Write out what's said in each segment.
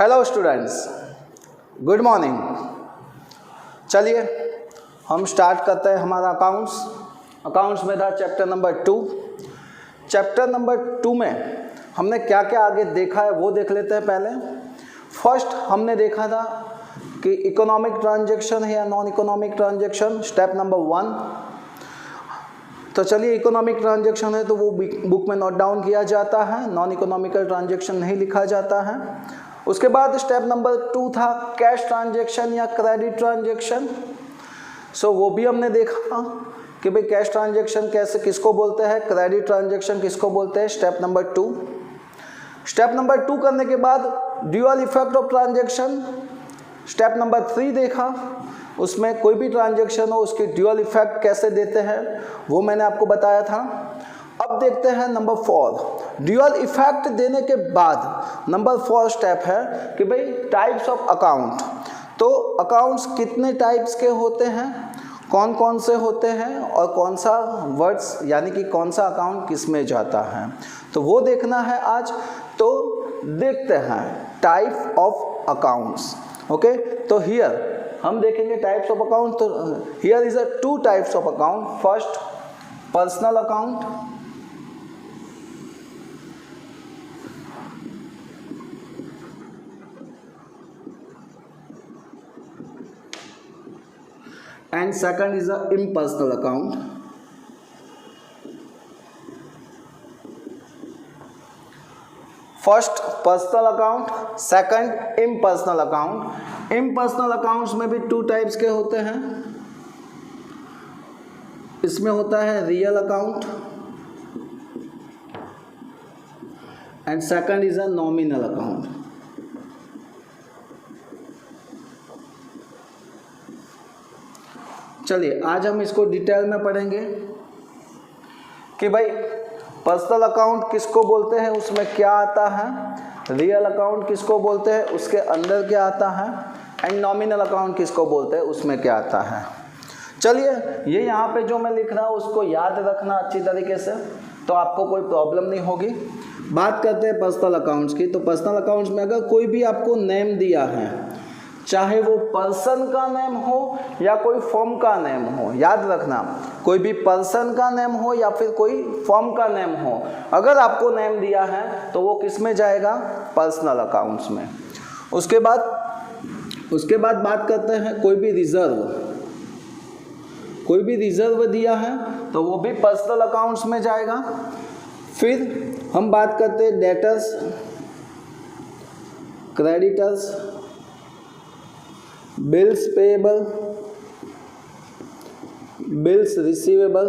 Hello students, good morning. चलिए हम start करते हैं हमारा अकाउंट्स में था चैप्टर नंबर 2। चैप्टर नंबर 2 में हमने क्या क्या आगे देखा है वो देख लेते हैं। पहले फर्स्ट हमने देखा था कि इकोनॉमिक ट्रांजैक्शन है या non economic transaction, step number 1। तो चलिए इकोनॉमिक ट्रांजैक्शन है तो वो बुक में नोट डाउन किया जाता है, नॉन इकोनॉमिकल ट्रांजैक्शन नहीं लिखा जाता है। उसके बाद स्टेप नंबर 2 था कैश ट्रांजैक्शन या क्रेडिट ट्रांजैक्शन। सो वो भी हमने देखा कि भाई कैश ट्रांजैक्शन कैसे किसको बोलते हैं, क्रेडिट ट्रांजैक्शन किसको बोलते हैं, स्टेप नंबर 2। स्टेप नंबर 2 करने के बाद dual effect of transaction, step number 3 देखा। उसमें कोई भी ट्रांजैक्शन हो उसकी ड्यूअल इफेक्ट कैसे देते हैं वो मैंने आपको बताया था। अब देखते हैं नंबर 4। ड्यूअल इफेक्ट देने के बाद नंबर 4 स्टेप है कि भाई टाइप्स ऑफ अकाउंट। तो अकाउंट्स कितने टाइप्स के होते हैं, कौन कौन से होते हैं और कौन सा वर्ड्स यानी कि कौन सा अकाउंट किस में जाता है, तो वो देखना है आज। तो देखते हैं टाइप ऑफ अकाउंट्स। ओके, तो हियर हम देखेंगे टाइप्स ऑफ अकाउंट। तो here is a 2 types of account. First personal account, and second is a impersonal account. First personal account, second impersonal account. Impersonal accounts में भी 2 types के होते हैं। इसमें होता है real account and second is a nominal account. चलिए आज हम इसको डिटेल में पढ़ेंगे कि भाई पर्सनल अकाउंट किसको बोलते हैं, उसमें क्या आता है, रियल अकाउंट किसको बोलते हैं, उसके अंदर क्या आता है, एंड नॉमिनल अकाउंट किसको बोलते हैं, उसमें क्या आता है। चलिए ये यहाँ पे जो मैं लिख रहा हूँ उसको याद रखना अच्छी तरीके से, तो आपको कोई प्रॉब्लम नहीं होगी। बात करते हैं पर्सनल अकाउंट्स की। तो पर्सनल अकाउंट्स में अगर कोई भी आपको नेम दिया है, चाहे वो पर्सन का नेम हो या कोई फर्म का नेम हो, याद रखना कोई भी पर्सन का नेम हो या फिर कोई फर्म का नेम हो, अगर आपको नेम दिया है तो वो किस में जाएगा, पर्सनल अकाउंट्स में। उसके बाद बात करते हैं कोई भी रिजर्व दिया है तो वो भी पर्सनल अकाउंट्स में जाएगा। फिर हम बात करते हैं debtors, creditors, bills payable, bills receivable.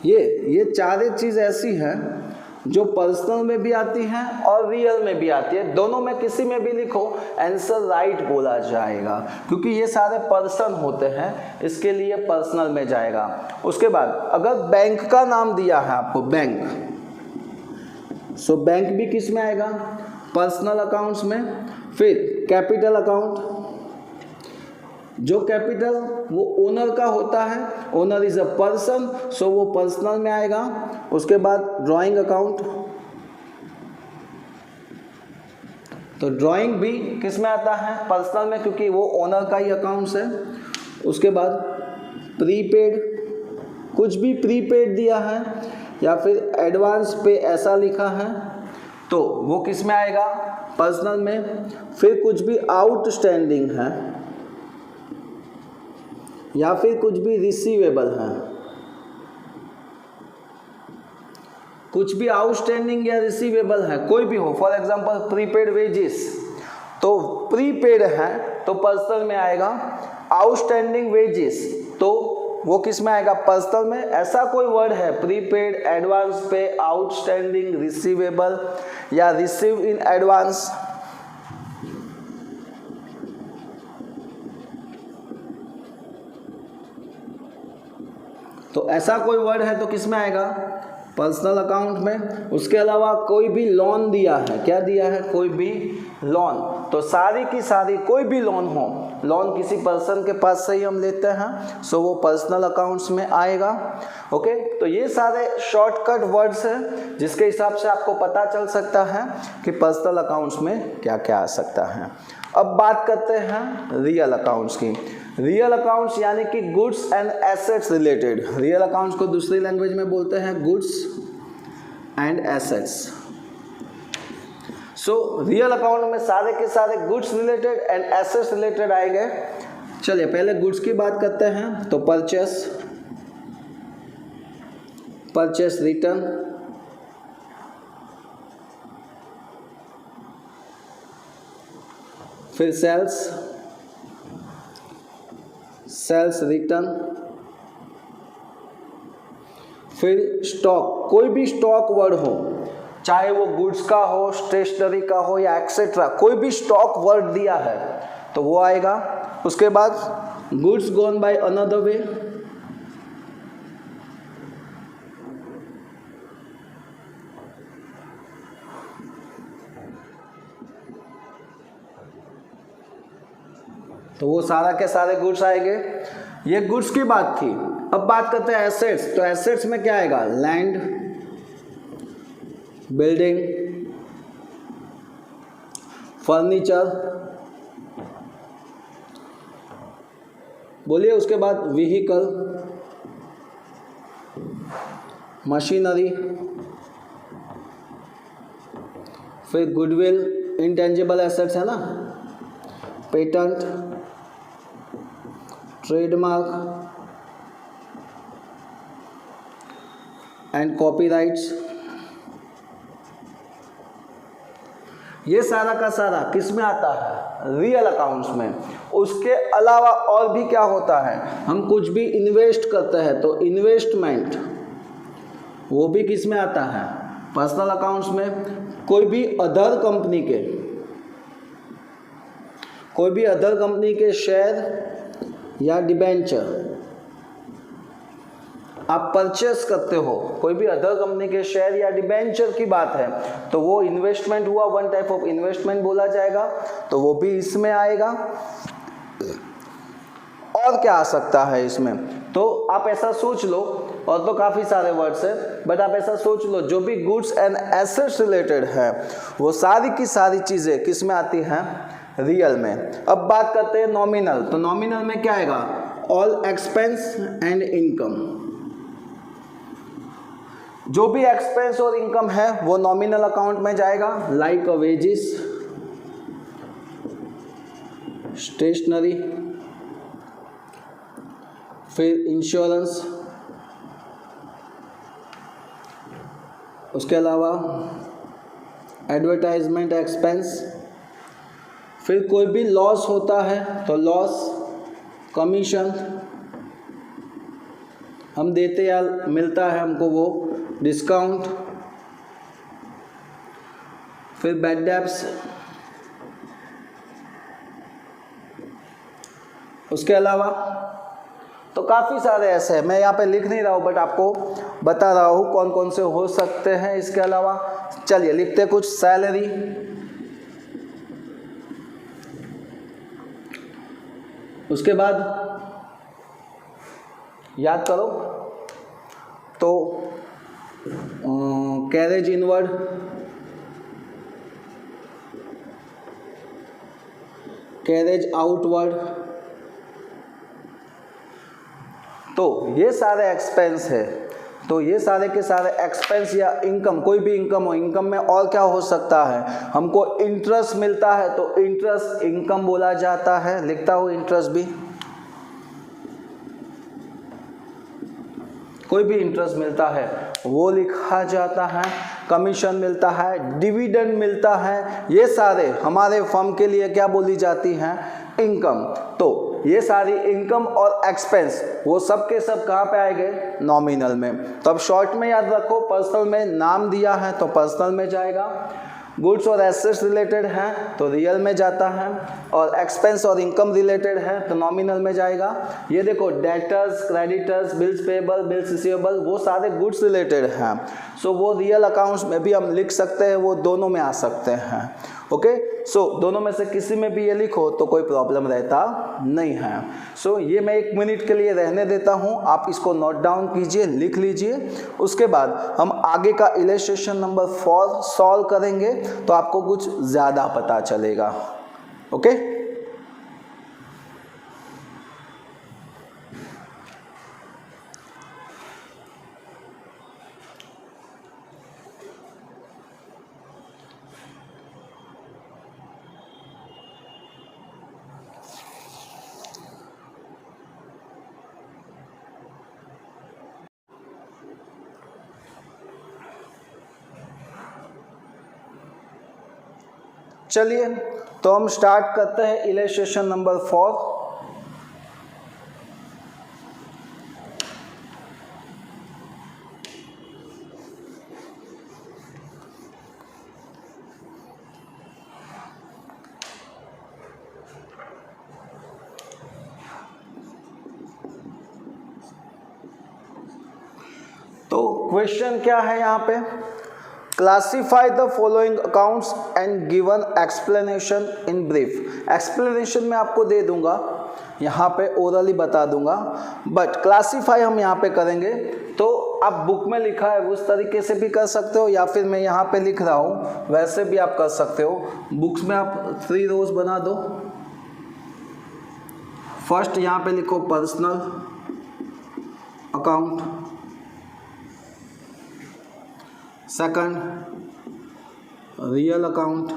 ये चार चीज़ ऐसी हैं जो पर्सनल में भी आती हैं और रियल में भी आती है। दोनों में किसी में भी लिखो आंसर राइट बोला जाएगा, क्योंकि ये सारे पर्सन होते हैं, इसके लिए पर्सनल में जाएगा। उसके बाद अगर बैंक का नाम दिया है आपको, बैंक, सो बैंक भी किस में आएगा, पर्सनल अकाउंट्स में। फिर कैपिटल अकाउंट, जो कैपिटल वो ओनर का होता है, ओनर इज अ पर्सन, सो वो पर्सनल में आएगा। उसके बाद ड्राइंग अकाउंट, तो ड्राइंग भी किस में आता है, पर्सनल में, क्योंकि वो ओनर का ही अकाउंट्स है। उसके बाद प्रीपेड, कुछ भी प्रीपेड दिया है या फिर एडवांस पे ऐसा लिखा है तो वो किस में आएगा, पर्सनल में। फिर कुछ भी आउटस्टैंडिंग है या फिर कुछ भी रिसीवेबल है, कुछ भी आउटस्टैंडिंग या रिसीवेबल है, कोई भी हो, फॉर एग्जांपल प्रीपेड वेजेस, तो प्रीपेड है तो पर्सनल में आएगा। आउटस्टैंडिंग वेजेस तो वो किस में आएगा, पर्सनल में। ऐसा कोई वर्ड है प्रीपेड, एडवांस पे, आउटस्टैंडिंग, रिसीवेबल या रिसीव इन एडवांस, तो ऐसा कोई वर्ड है तो किस में आएगा, पर्सनल अकाउंट में। उसके अलावा कोई भी लोन दिया है, क्या दिया है, कोई भी लोन, तो सारी की सारी कोई भी लोन हो, लोन किसी पर्सन के पास से ही हम लेते हैं, सो वो पर्सनल अकाउंट्स में आएगा। ओके, तो ये सारे शॉर्टकट वर्ड्स हैं जिसके हिसाब से आपको पता चल सकता है कि पर्सनल अकाउंट्स में क्या क्या आ सकता है। अब बात करते हैं रियल अकाउंट्स की। रियल अकाउंट्स यानी कि goods and assets related. Real accounts को दूसरी लैंग्वेज में बोलते हैं goods and assets. So real account में सारे के सारे goods related and assets related आएंगे। चलिए पहले गुड्स की बात करते हैं, तो परचेस रिटर्न, फिर सेल्स रिटर्न, फिर स्टॉक। कोई भी स्टॉक वर्ड हो, चाहे वो गुड्स का हो, स्टेशनरी का हो या एक्सेट्रा, कोई भी स्टॉक वर्ड दिया है तो वो आएगा। उसके बाद goods gone by another way, तो वो सारा के सारे गुड्स आएंगे। ये गुड्स की बात थी। अब बात करते हैं एसेट्स। तो एसेट्स में क्या आएगा, लैंड, बिल्डिंग, फर्नीचर, बोलिए, उसके बाद व्हीकल, मशीनरी, फिर गुडविल, इंटेंजिबल एसेट्स है ना, पेटेंट, ट्रेडमार्क एंड कॉपीराइट्स। ये सारा का सारा किस में आता है, रियल अकाउंट्स में। उसके अलावा और भी क्या होता है, हम कुछ भी इन्वेस्ट करते हैं तो इन्वेस्टमेंट, वो भी किस में आता है, पर्सनल अकाउंट्स में। कोई भी अदर कंपनी के शेयर या डिबेंचर आप परचेस करते हो, कोई भी अदर कंपनी के शेयर या डिबेंचर की बात है तो वो इन्वेस्टमेंट हुआ, वन टाइप ऑफ इन्वेस्टमेंट बोला जाएगा, तो वो भी इसमें आएगा। और क्या आ सकता है इसमें, तो आप ऐसा सोच लो, और तो काफ़ी सारे वर्ड्स है, बट आप ऐसा सोच लो जो भी गुड्स एंड एसेट्स रिलेटेड है वो सारी की सारी चीज़ें किस में आती हैं, रियल में। अब बात करते हैं नॉमिनल। तो नॉमिनल में क्या आएगा, ऑल एक्सपेंस एंड इनकम। जो भी एक्सपेंस और इनकम है वो नॉमिनल अकाउंट में जाएगा, लाइक वेजेस, स्टेशनरी, फिर इंश्योरेंस, उसके अलावा एडवर्टाइजमेंट एक्सपेंस, फिर कोई भी लॉस होता है तो लॉस, कमीशन हम देते या मिलता है हमको वो डिस्काउंट, फिर बैड डेब्ट्स, उसके अलावा तो काफ़ी सारे ऐसे हैं, मैं यहाँ पे लिख नहीं रहा हूँ बट आपको बता रहा हूँ कौन कौन से हो सकते हैं। इसके अलावा चलिए लिखते कुछ, सैलरी, उसके बाद याद करो तो कैरेज इनवर्ड, कैरेज आउटवर्ड, तो ये सारे एक्सपेंस है। तो ये सारे के सारे एक्सपेंस या इनकम, कोई भी इनकम हो, इनकम में और क्या हो सकता है, हमको इंटरेस्ट मिलता है तो इंटरेस्ट इनकम बोला जाता है, लिखता हूँ इंटरेस्ट भी, कोई भी इंटरेस्ट मिलता है वो लिखा जाता है, कमीशन मिलता है, डिविडेंड मिलता है, ये सारे हमारे फर्म के लिए क्या बोली जाती हैं, इनकम। तो ये सारी इनकम और एक्सपेंस वो सब के सब कहाँ पे आएंगे, नॉमिनल में। तो अब शॉर्ट में याद रखो, पर्सनल में नाम दिया है तो पर्सनल में जाएगा, गुड्स और एसेट्स रिलेटेड है तो रियल में जाता है, और एक्सपेंस और इनकम रिलेटेड है तो नॉमिनल में जाएगा। ये देखो debtors, creditors, bills payable, bills receivable, वो सारे गुड्स रिलेटेड हैं, सो वो रियल अकाउंट्स में भी हम लिख सकते हैं, वो दोनों में आ सकते हैं। ओके, सो दोनों में से किसी में भी ये लिखो तो कोई प्रॉब्लम रहता नहीं है। सो ये मैं 1 मिनट के लिए रहने देता हूँ, आप इसको नोट डाउन कीजिए, लिख लीजिए। उसके बाद हम आगे का इलस्ट्रेशन नंबर 4 सॉल्व करेंगे तो आपको कुछ ज़्यादा पता चलेगा। ओके, चलिए तो हम स्टार्ट करते हैं इलस्ट्रेशन नंबर 4। तो क्वेश्चन क्या है यहाँ पे, classify the following accounts and given explanation in brief. Explanation मैं आपको दे दूंगा, यहाँ पे ओरली बता दूंगा, बट क्लासीफाई हम यहाँ पे करेंगे। तो आप बुक में लिखा है उस तरीके से भी कर सकते हो, या फिर मैं यहाँ पे लिख रहा हूँ वैसे भी आप कर सकते हो। बुक्स में आप 3 रोज बना दो। फर्स्ट यहाँ पे लिखो personal account, second real account,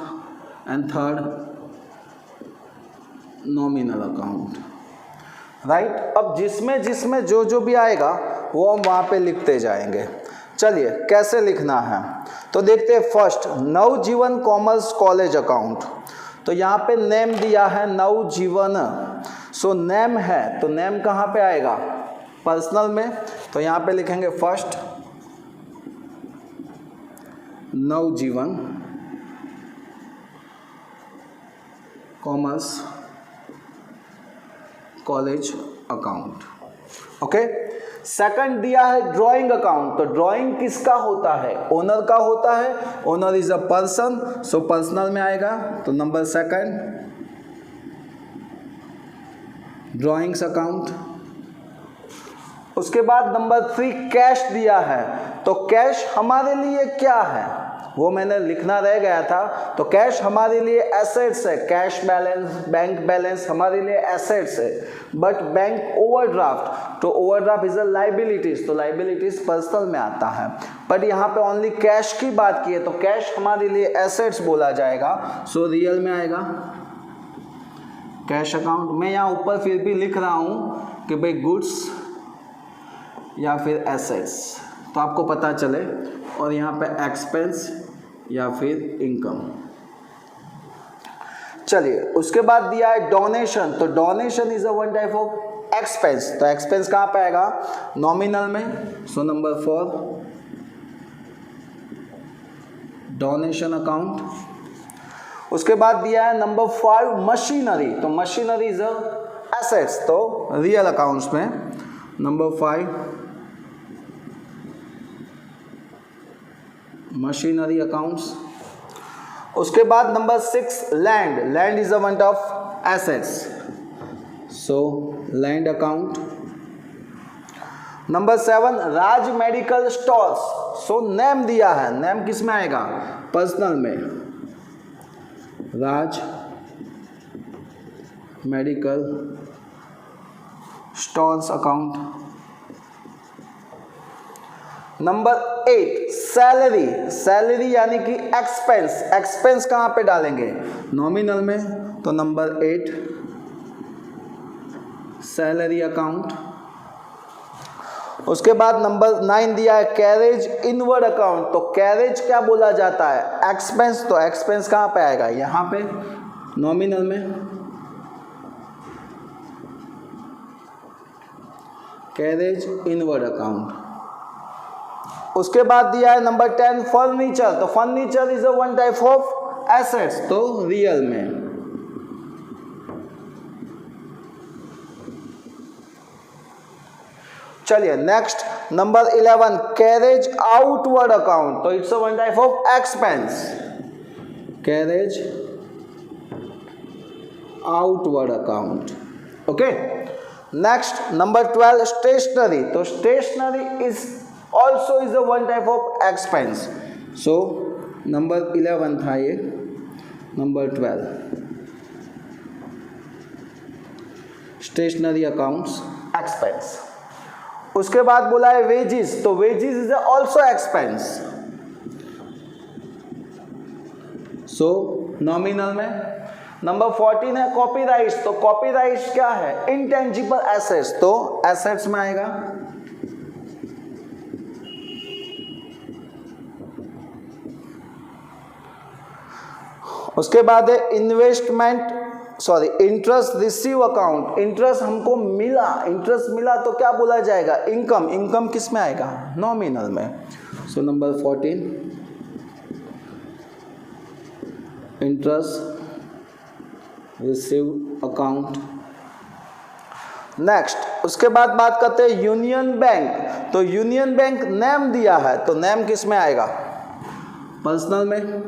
and third nominal account. Right, अब जिसमें जिसमें जो जो भी आएगा वो हम वहाँ पे लिखते जाएंगे। चलिए कैसे लिखना है तो देखते हैं। First Navjivan commerce college account, तो यहाँ पे नेम दिया है नवजीवन, सो नेम है तो नेम कहाँ पे आएगा, पर्सनल में, तो यहाँ पे लिखेंगे first Navjivan commerce college account. Okay, second दिया है ड्राइंग अकाउंट, तो ड्राइंग किसका होता है, ओनर का होता है, owner is a person, so personal में आएगा, तो नंबर सेकंड ड्राइंग्स अकाउंट। उसके बाद नंबर 3 कैश दिया है, तो कैश हमारे लिए क्या है वो मैंने लिखना रह गया था। तो कैश हमारे लिए एसेट्स है, कैश बैलेंस, बैंक बैलेंस हमारे लिए एसेट्स है, बट बैंक ओवरड्राफ्ट, तो ओवरड्राफ्ट इज अ लाइबिलिटीज, तो लाइबिलिटीज पर्सनल में आता है, बट यहाँ पे ओनली कैश की बात की है तो कैश हमारे लिए एसेट्स बोला जाएगा, सो रियल में आएगा कैश अकाउंट। मैं यहाँ ऊपर फिर भी लिख रहा हूँ कि भाई गुड्स या फिर एसेट्स, तो आपको पता चले, और यहाँ पे एक्सपेंस या फिर इनकम। चलिए उसके बाद दिया है डोनेशन, तो donation is a one type of expense, तो एक्सपेंस कहाँ पे आएगा, नॉमिनल में, सो नंबर 4 डोनेशन अकाउंट। उसके बाद दिया है नंबर 5 मशीनरी, तो मशीनरी इज अ एसेट्स, तो रियल अकाउंट्स में नंबर 5 मशीनरी अकाउंट्स। उसके बाद number 6 land, land is a one of assets, so land account. Number 7 Raj medical stores, so name दिया है, नेम किस में आएगा, पर्सनल में, Raj medical stores account. Number 8 salary, salary यानी कि एक्सपेंस, एक्सपेंस कहाँ पे डालेंगे, नॉमिनल में, तो नंबर 8 सैलरी अकाउंट। उसके बाद नंबर 9 दिया है कैरेज इनवर्ड अकाउंट, तो कैरेज क्या बोला जाता है, एक्सपेंस, तो एक्सपेंस कहाँ पे आएगा, यहाँ पे नॉमिनल में, कैरेज इनवर्ड अकाउंट। उसके बाद दिया है नंबर 10 फर्नीचर, तो furniture is a one type of assets, तो रियल में। चलिए next number 11 carriage outward account, तो it's a one type of expense, carriage outward account. Okay, next number 12 stationery, तो stationery is also is a one type of expense. So number 11 था ये, number 12 stationery accounts expense. उसके बाद बोला है wages, तो wages is also expense, so nominal में। Number 14 है कॉपीराइट्स, तो कॉपीराइट्स क्या है, इंटेंजिबल एसेट्स, तो एसेट्स में आएगा। उसके बाद है इंटरेस्ट रिसीव अकाउंट, इंटरेस्ट हमको मिला, इंटरेस्ट मिला तो क्या बोला जाएगा, इनकम, इनकम किस में आएगा, नॉमिनल में। So number 14 interest receive account. Next उसके बाद बात करते हैं यूनियन बैंक, तो यूनियन बैंक नेम दिया है, तो नेम किस में आएगा, पर्सनल में।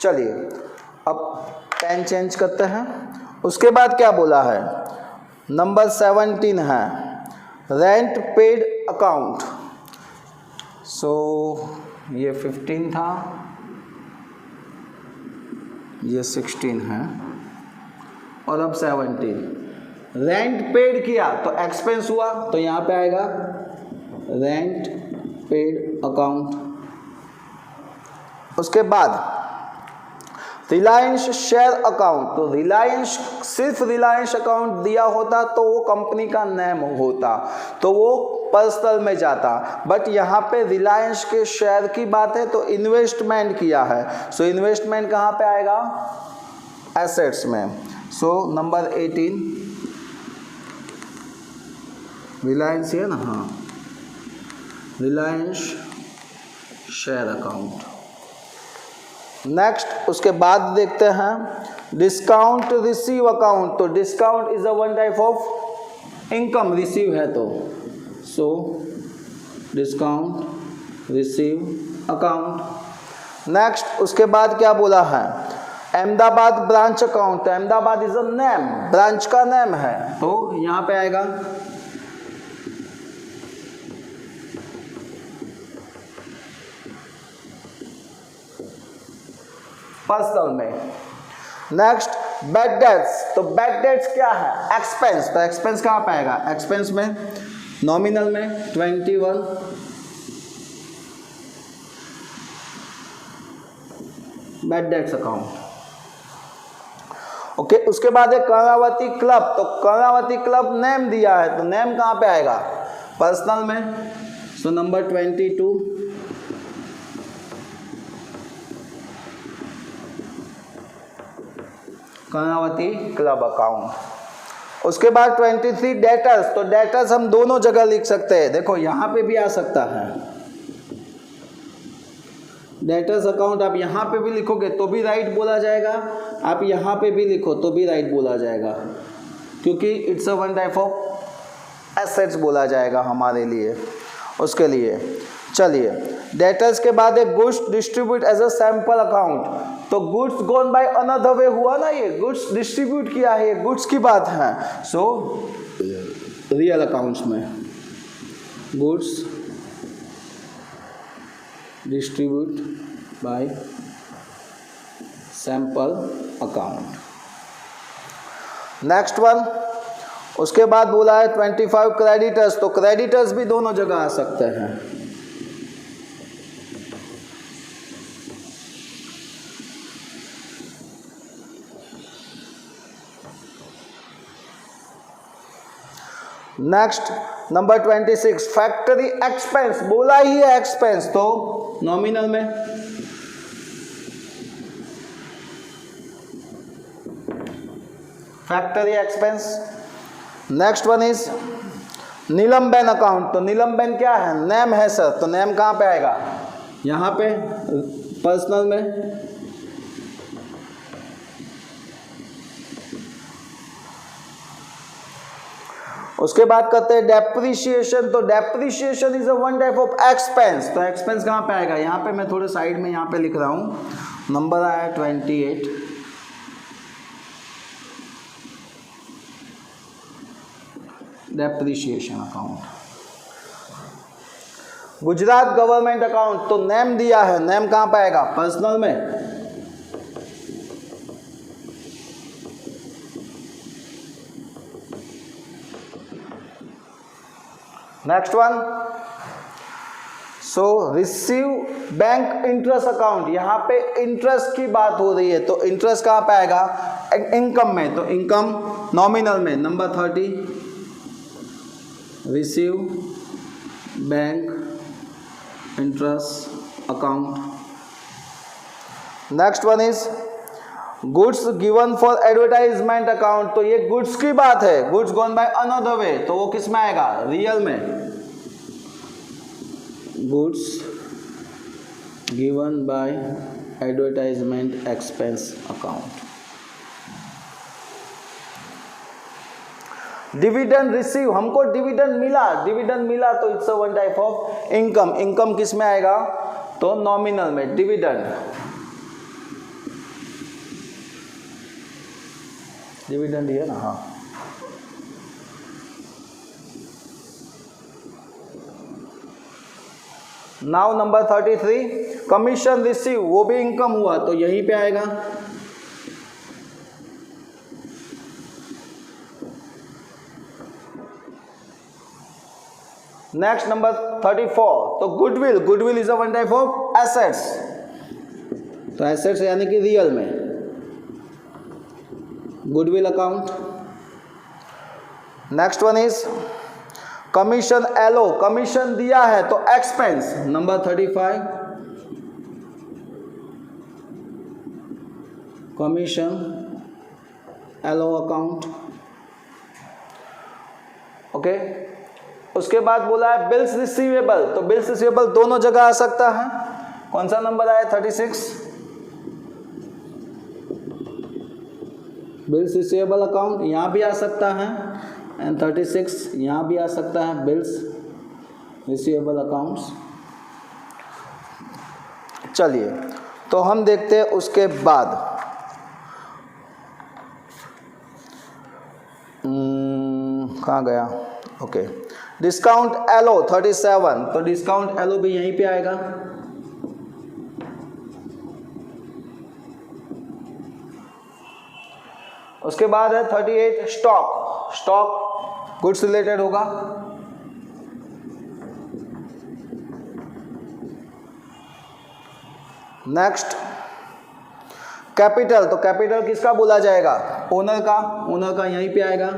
चलिए अब पेन चेंज करते हैं। उसके बाद क्या बोला है, नंबर 17 है रेंट पेड अकाउंट, सो ये 15 था, ये 16 है, और अब 17 रेंट पेड किया तो एक्सपेंस हुआ, तो यहाँ पे आएगा रेंट पेड अकाउंट। उसके बाद रिलायंस शेयर अकाउंट, तो रिलायंस, सिर्फ रिलायंस अकाउंट दिया होता तो वो कंपनी का नेम होता, तो वो पर्सनल में जाता, बट यहाँ पे रिलायंस के शेयर की बात है तो इन्वेस्टमेंट किया है, सो इन्वेस्टमेंट कहाँ पे आएगा, एसेट्स में। सो नंबर 18 रिलायंस है ना, हाँ, रिलायंस शेयर अकाउंट। नेक्स्ट उसके बाद देखते हैं डिस्काउंट रिसीव अकाउंट, तो discount is a one type of income, receive है तो, so discount receive account. Next उसके बाद क्या बोला है, अहमदाबाद ब्रांच अकाउंट, तो Ahmedabad is a name, branch का नेम है, तो यहाँ पे आएगा पर्सनल में। नेक्स्ट बैड डेट्स, तो बैड डेट्स क्या है, एक्सपेंस, तो एक्सपेंस कहाँ पे आएगा, एक्सपेंस में, नॉमिनल में 21 बैड डेट्स अकाउंट। ओके, उसके बाद है कर्णावती क्लब, तो कर्णावती क्लब नेम दिया है, तो नेम कहाँ पे आएगा, पर्सनल में। So number 22 Karnavati club account. उसके बाद 23 डेटर्स, तो डेटर्स हम दोनों जगह लिख सकते हैं, देखो यहाँ पे भी आ सकता है डेटर्स अकाउंट, आप यहाँ पे भी लिखोगे तो भी राइट बोला जाएगा, आप यहाँ पे भी लिखो तो भी राइट बोला जाएगा, क्योंकि it's a one type of assets बोला जाएगा हमारे लिए, उसके लिए। चलिए डेटर्स के बाद एक goods distribute as a sample account, तो goods gone by another way हुआ ना, ये गुड्स डिस्ट्रीब्यूट किया है, ये गुड्स की बात है, सो रियल अकाउंट्स में goods distribute by sample account. Next one, उसके बाद बोला है 25 क्रेडिटर्स, तो क्रेडिटर्स भी दोनों जगह आ सकते हैं। नेक्स्ट नंबर 26 फैक्ट्री एक्सपेंस, बोला ही है एक्सपेंस, तो नॉमिनल में। Factory expense next one is Neelamben account. तो नीलमबेन क्या है, नेम है सर, तो नेम कहाँ पे आएगा, यहाँ पे पर्सनल में। उसके बाद करते हैं डेप्रिसिएशन। तो depreciation is a one type of expense. तो एक्सपेंस कहाँ पे आएगा, यहाँ पे मैं थोड़े साइड में यहाँ पे लिख रहा हूँ, नंबर आया 28। Depreciation account. Gujarat government account. तो नेम दिया है, नेम कहाँ पे आएगा, पर्सनल में। नेक्स्ट वन, सो रिसीव बैंक इंटरेस्ट अकाउंट। यहाँ पे इंटरेस्ट की बात हो रही है, तो इंटरेस्ट कहाँ पे आएगा, इनकम में। तो इनकम नॉमिनल में, number 30 receive bank interest account. Next one is goods given for advertisement account. तो ये गुड्स की बात है, goods gone by another way, तो वो किस में आएगा, रियल में। Goods given by advertisement expense account. Dividend receive, हमको डिविडेंड मिला, तो it's a one type of income. Income किस में आएगा, तो नॉमिनल में, डिविडेंड। डिविडेंड है ना, हाँ। नाउ नंबर 33 कमीशन रिसीव, वो भी इनकम हुआ, तो यहीं पे आएगा। नेक्स्ट नंबर 34, तो goodwill. Goodwill is a one type of assets. तो एसेट्स यानी कि रियल में, goodwill account. Next one is commission allow. Commission दिया है तो expense, number 35 commission allow account. Okay, उसके बाद बोला है बिल्स रिसीवेबल। तो बिल्स रिसीवेबल दोनों जगह आ सकता है। कौन सा नंबर आया, 36 बिल्स रिसीवेबल अकाउंट, यहाँ भी आ सकता है, एंड 36 यहाँ भी आ सकता है, बिल्स रिसीवेबल अकाउंट्स। चलिए, तो हम देखते हैं उसके बाद कहाँ गया, ओके, डिस्काउंट एलो 37। तो डिस्काउंट एलो भी यहीं पे आएगा। उसके बाद है 38 स्टॉक। स्टॉक गुड्स रिलेटेड होगा। Next capital. तो कैपिटल किसका बोला जाएगा, ओनर का। ओनर का यहीं पे आएगा,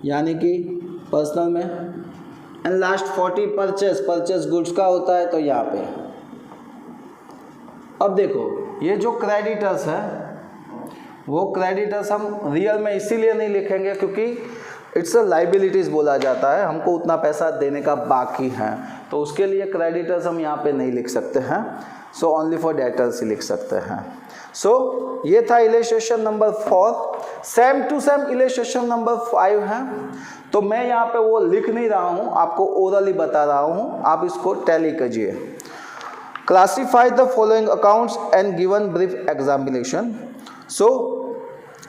यानी कि पर्सनल में। And last 40 purchase. Purchase goods का होता है, तो यहाँ पे। अब देखो, ये जो क्रेडिटर्स है वो क्रेडिटर्स हम रियल में इसीलिए नहीं लिखेंगे क्योंकि इट्स अ लाइबिलिटीज़ बोला जाता है, हमको उतना पैसा देने का बाकी है, तो उसके लिए क्रेडिटर्स हम यहाँ पे नहीं लिख सकते हैं। सो ओनली फॉर डेटर्स ही लिख सकते हैं। सो ये था illustration number 4। Same to same illustration number 5 है, तो मैं यहाँ पे वो लिख नहीं रहा हूँ, आपको ओरली बता रहा हूँ, आप इसको टैली कीजिए। Classify the following accounts and given brief examination. सो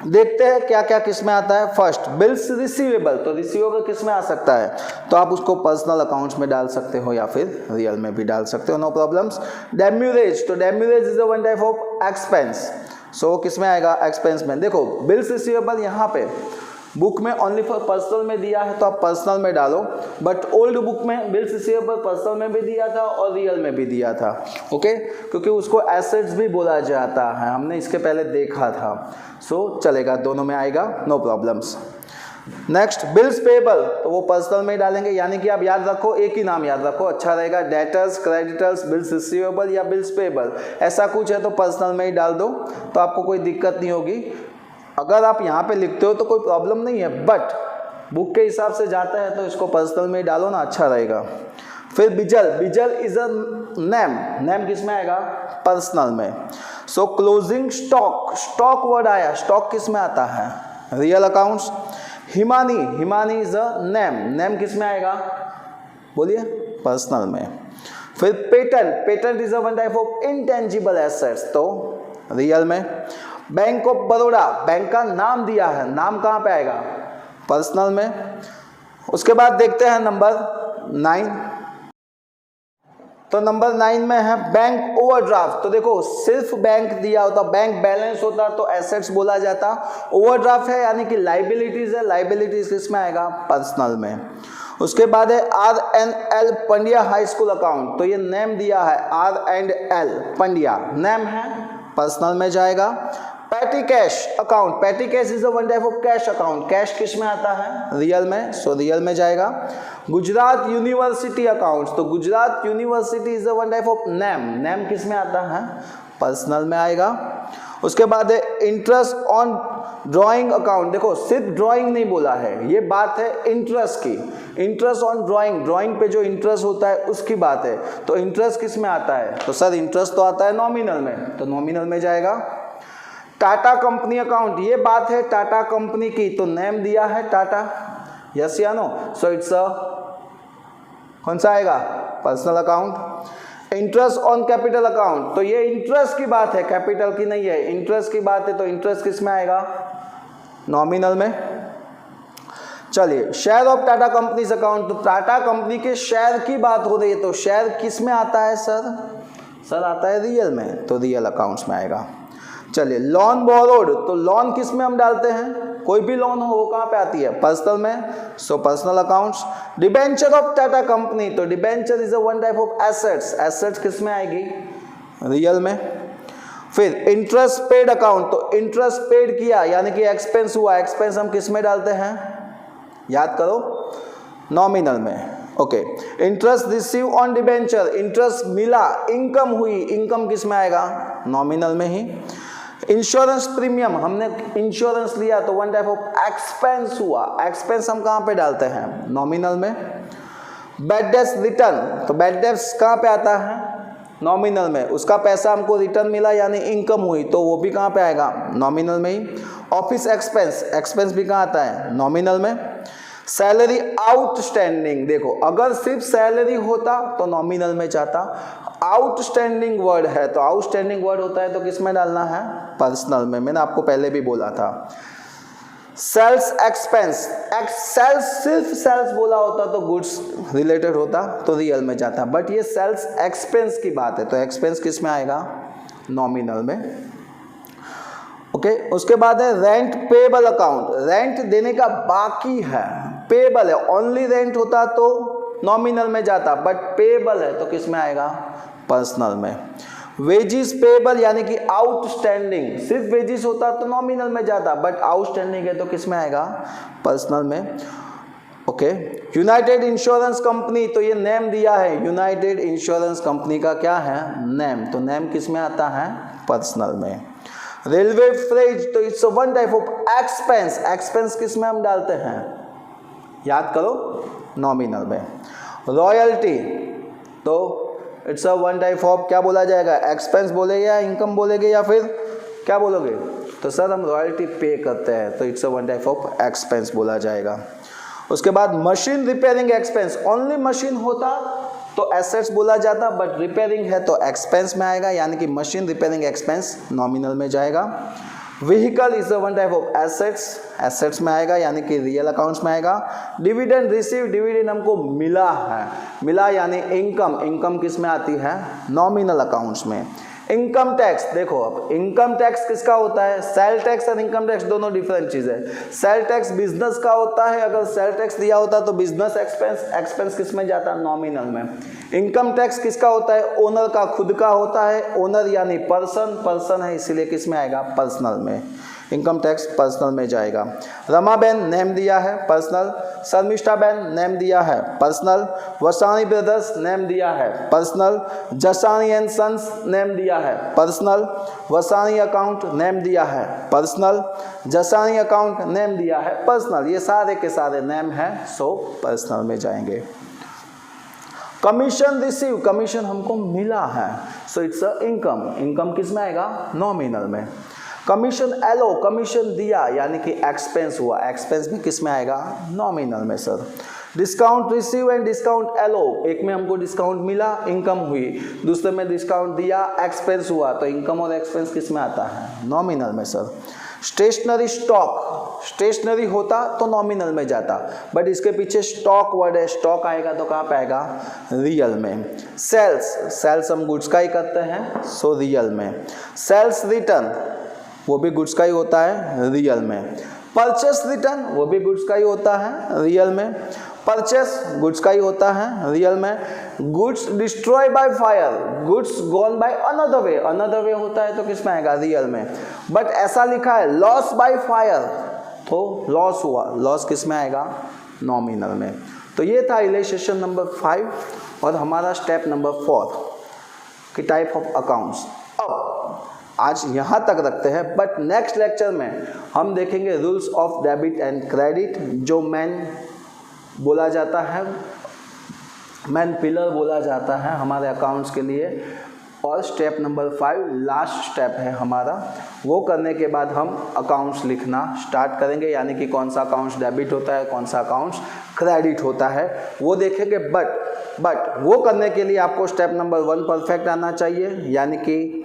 देखते हैं क्या क्या किस में आता है। First bills receivable. तो रिसीवेबल किस में आ सकता है, तो आप उसको पर्सनल अकाउंट्स में डाल सकते हो या फिर रियल में भी डाल सकते हो, नो प्रॉब्लम्स। डेम्यूरेज। तो demurrage is a one type of expense. So किस में आएगा, एक्सपेंस में। देखो बिल्स रिसीवेबल यहाँ पे बुक में ओनली फॉर पर्सनल में दिया है, तो आप पर्सनल में डालो, बट ओल्ड बुक में बिल्स रिसीवेबल पर्सनल में भी दिया था और रियल में भी दिया था। ओके, क्योंकि उसको एसेट्स भी बोला जाता है, हमने इसके पहले देखा था। सो चलेगा, दोनों में आएगा, no problems. Next bills payable. तो वो पर्सनल में डालेंगे, यानी कि आप याद रखो, एक ही नाम याद रखो, अच्छा रहेगा। डेटर्स, क्रेडिटर्स, बिल्स रिसीवेबल या बिल्स पेबल, ऐसा कुछ है तो पर्सनल में ही डाल दो, तो आपको कोई दिक्कत नहीं होगी। अगर आप यहाँ पे लिखते हो तो कोई प्रॉब्लम नहीं है, बट बुक के हिसाब से जाता है तो इसको पर्सनल में डालो ना, अच्छा रहेगा। फिर बिजल, बिजल इज अ नेम, नेम किस में आएगा? पर्सनल में। सो क्लोजिंग स्टॉक, स्टॉक वर्ड आया, स्टॉक किस में आता है? Real accounts. Himani, Himani is a name, name किस में आएगा? बोलिए, पर्सनल में। फिर patent, patent is a one type of intangible assets, तो रियल में। बैंक ऑफ बड़ौदा, बैंक का नाम दिया है, नाम कहाँ पे आएगा? पर्सनल में। उसके बाद देखते हैं नंबर 9। तो नंबर 9 में है बैंक ओवरड्राफ्ट। तो देखो सिर्फ बैंक दिया होता, बैंक बैलेंस होता तो एसेट्स बोला जाता, ओवरड्राफ्ट है यानी कि लाइबिलिटीज है, लाइबिलिटीज किसमें आएगा? पर्सनल में। उसके बाद है R&L Pandya high school account, तो ये नेम दिया है R&L पंड्या, नेम है, पर्सनल में जाएगा। Petty cash account, petty cash is a one type of cash account, cash किस में आता है? रियल में, सो रियल में जाएगा। गुजरात यूनिवर्सिटी अकाउंट, तो Gujarat university is a one type of name, name किस में आता है? पर्सनल में आएगा। उसके बाद है इंटरेस्ट ऑन ड्राइंग अकाउंट, देखो सिर्फ ड्राइंग नहीं बोला है, ये बात है इंटरेस्ट की, इंटरेस्ट ऑन ड्राइंग, ड्राइंग पे जो इंटरेस्ट होता है उसकी बात है, तो इंटरेस्ट किस में आता है? तो सर इंटरेस्ट तो आता है नॉमिनल में, तो नॉमिनल में जाएगा। टाटा कंपनी अकाउंट, ये बात है टाटा कंपनी की, तो नेम दिया है टाटा, यस या नो? सो इट्स अ कौन सा आएगा? Personal account. Interest on capital account, तो ये इंटरेस्ट की बात है, कैपिटल की नहीं है, इंटरेस्ट की बात है, तो इंटरेस्ट किस में आएगा? नॉमिनल में। चलिए, share of Tata companies account, तो टाटा कंपनी के शेयर की बात हो रही है, तो शेयर किस में आता है सर? सर आता है रियल में, तो रियल अकाउंट्स में आएगा। चलिए, लोन बोरोड, तो लोन किस में हम डालते हैं? कोई भी लोन हो वो कहाँ पे आती है? पर्सनल में, so personal accounts. Debenture of Tata company, तो debenture is a one type of assets, assets किस में आएगी? रियल में। फिर इंटरेस्ट पेड अकाउंट, तो इंटरेस्ट पेड किया यानी कि एक्सपेंस हुआ, एक्सपेंस हम किस में डालते हैं? याद करो, नॉमिनल में। Okay, interest receive on debenture, interest मिला, इनकम हुई, इनकम किस में आएगा? नॉमिनल में ही। इंश्योरेंस प्रीमियम, हमने इंश्योरेंस लिया तो वन टाइप ऑफ एक्सपेंस हुआ, एक्सपेंस हम कहाँ पे डालते हैं? नॉमिनल में। बैड डेट्स रिटर्न, तो बैड डेट्स कहाँ पे आता है? नॉमिनल में, उसका पैसा हमको रिटर्न मिला यानी इनकम हुई, तो वो भी कहाँ पे आएगा? नॉमिनल में ही। ऑफिस एक्सपेंस, एक्सपेंस भी कहाँ आता है? नॉमिनल में। सैलरी आउटस्टैंडिंग, देखो अगर सिर्फ सैलरी होता तो नॉमिनल में जाता, आउटस्टैंडिंग वर्ड है तो आउटस्टैंडिंग वर्ड होता है तो किस में डालना है? पर्सनल में, मैंने आपको पहले भी बोला था। सेल्स एक्सपेंस, सेल्स सिर्फ सेल्स बोला होता तो गुड्स रिलेटेड होता तो रियल में जाता, बट ये सेल्स एक्सपेंस की बात है तो एक्सपेंस किस में आएगा? नॉमिनल में। ओके, उसके बाद है रेंट पेबल अकाउंट, रेंट देने का बाकी है, पेबल है, ओनली रेंट होता तो नॉमिनल में जाता, बट पेबल है तो किस में आएगा? पर्सनल में। वेजिस पेबल यानी कि आउटस्टैंडिंग, सिर्फ वेजिस होता तो नॉमिनल में जाता, बट आउटस्टैंडिंग है तो किस में आएगा? पर्सनल में। ओके, यूनाइटेड इंश्योरेंस कंपनी, तो ये नेम दिया है, यूनाइटेड इंश्योरेंस कंपनी का क्या है? नेम, तो नेम किस में आता है? पर्सनल में। रेलवे फ्रेट, तो it's one type of expense, expense किस में हम डालते हैं? याद करो, नॉमिनल में। रॉयल्टी, तो it's a one type of क्या बोला जाएगा? एक्सपेंस बोलेगे या इनकम बोलेगे या फिर क्या बोलोगे? तो सर हम रॉयल्टी पे करते हैं तो it's a one type of expense बोला जाएगा। उसके बाद machine repairing expense, only machine होता तो एसेट्स बोला जाता, बट रिपेयरिंग है तो एक्सपेंस में आएगा यानी कि मशीन रिपेयरिंग एक्सपेंस नॉमिनल में जाएगा। Vehicle is a one type of assets, assets में आएगा यानी कि रियल अकाउंट्स में आएगा। डिविडेंड रिसीव, डिविडेंड हमको मिला है, मिला यानी इनकम, इनकम किस में आती है? नॉमिनल अकाउंट्स में। इनकम टैक्स, देखो अब इनकम टैक्स किसका होता है? सेल टैक्स और इनकम टैक्स दोनों डिफरेंट चीज़ है। सेल टैक्स बिजनेस का होता है, अगर सेल टैक्स दिया होता तो बिजनेस एक्सपेंस, एक्सपेंस किस में जाता? नॉमिनल में। इनकम टैक्स किसका होता है? ओनर का खुद का होता है, ओनर यानी पर्सन, पर्सन है इसीलिए किस में आएगा? पर्सनल में। इनकम टैक्स पर्सनल में जाएगा। रमाबेन नेम दिया है पर्सनल, शर्मिष्ठाबेन नेम दिया है पर्सनल, वसानी ब्रदर्स नेम दिया है personal, Jasani and sons name दिया है पर्सनल, वसानी अकाउंट नेम दिया है पर्सनल, जसानी अकाउंट नेम दिया है पर्सनल। ये सारे के सारे नेम हैं, सो पर्सनल में जाएंगे। कमीशन रिसीव, कमीशन हमको मिला है, so it's a income, income किस में आएगा? नॉमिनल में। कमीशन एलो, कमीशन दिया यानी कि एक्सपेंस हुआ, एक्सपेंस भी किस में आएगा? नॉमिनल में sir. Discount receive and discount allow, एक में हमको डिस्काउंट मिला, इनकम हुई, दूसरे में डिस्काउंट दिया, एक्सपेंस हुआ, तो इनकम और एक्सपेंस किस में आता है? नॉमिनल में सर। स्टेशनरी स्टॉक, स्टेशनरी होता तो नॉमिनल में जाता, बट इसके पीछे स्टॉक वर्ड है, स्टॉक आएगा तो कहाँ पे आएगा? रियल में। सेल्स, सेल्स हम गुड्स का ही करते हैं, सो रियल में। सेल्स रिटर्न, वो भी गुड्स का ही होता है, रियल में। परचेस रिटर्न, वो भी गुड्स का ही होता है, रियल में। परचेस गुड्स का ही होता है, रियल में। Goods destroy by fire, goods gone by another way, another way होता है तो किस में आएगा? रियल में। बट ऐसा लिखा है लॉस बाय फायर, तो लॉस हुआ, लॉस किस में आएगा? नॉमिनल में। तो ये था इलस्ट्रेशन नंबर 5 और हमारा स्टेप नंबर 4 की टाइप ऑफ अकाउंट्स। अब आज यहाँ तक रखते हैं, बट नेक्स्ट लेक्चर में हम देखेंगे rules of debit and credit, जो मेन बोला जाता है, मेन पिलर बोला जाता है हमारे अकाउंट्स के लिए। और स्टेप नंबर 5 लास्ट स्टेप है हमारा, वो करने के बाद हम अकाउंट्स लिखना स्टार्ट करेंगे, यानी कि कौन सा अकाउंट्स डेबिट होता है, कौन सा अकाउंट्स क्रेडिट होता है, वो देखेंगे। बट वो करने के लिए आपको स्टेप नंबर 1 परफेक्ट आना चाहिए, यानी कि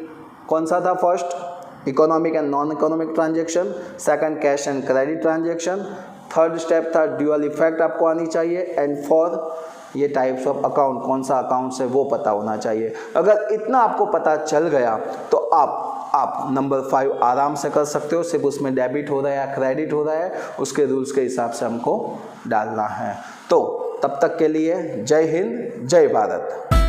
कौन सा था? First, economic and non economic transaction, second cash and credit transaction, third step था ड्यूअल इफेक्ट आपको आनी चाहिए, एंड फोर्थ ये टाइप्स ऑफ अकाउंट, कौन सा अकाउंट से वो पता होना चाहिए। अगर इतना आपको पता चल गया तो आप नंबर 5 आराम से कर सकते हो, सिर्फ उसमें डेबिट हो रहा है या क्रेडिट हो रहा है उसके रूल्स के हिसाब से हमको डालना है। तो तब तक के लिए जय हिंद, जय भारत।